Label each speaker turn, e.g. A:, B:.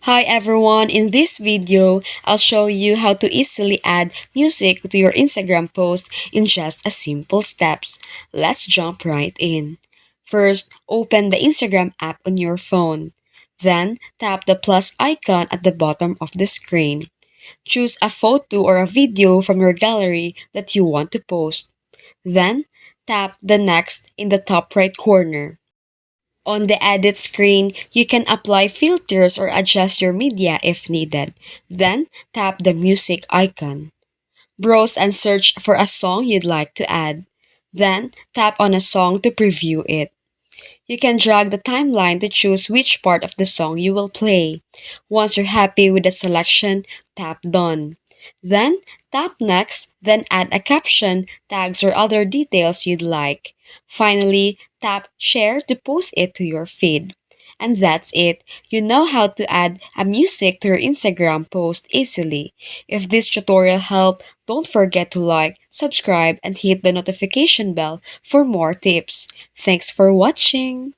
A: Hi everyone, in this video, I'll show you how to easily add music to your Instagram post in just a simple steps. Let's jump right in. First, open the Instagram app on your phone. Then, tap the plus icon at the bottom of the screen. Choose a photo or a video from your gallery that you want to post. Then, tap the next in the top right corner. On the edit screen, you can apply filters or adjust your media if needed. Then, tap the music icon. Browse and search for a song you'd like to add. Then, tap on a song to preview it. You can drag the timeline to choose which part of the song you will play. Once you're happy with the selection, tap Done. Then, tap Next, then add a caption, tags, or other details you'd like. Finally, tap Share to post it to your feed. And that's it. You know how to add a music to your Instagram post easily. If this tutorial helped, don't forget to like, subscribe, and hit the notification bell for more tips. Thanks for watching.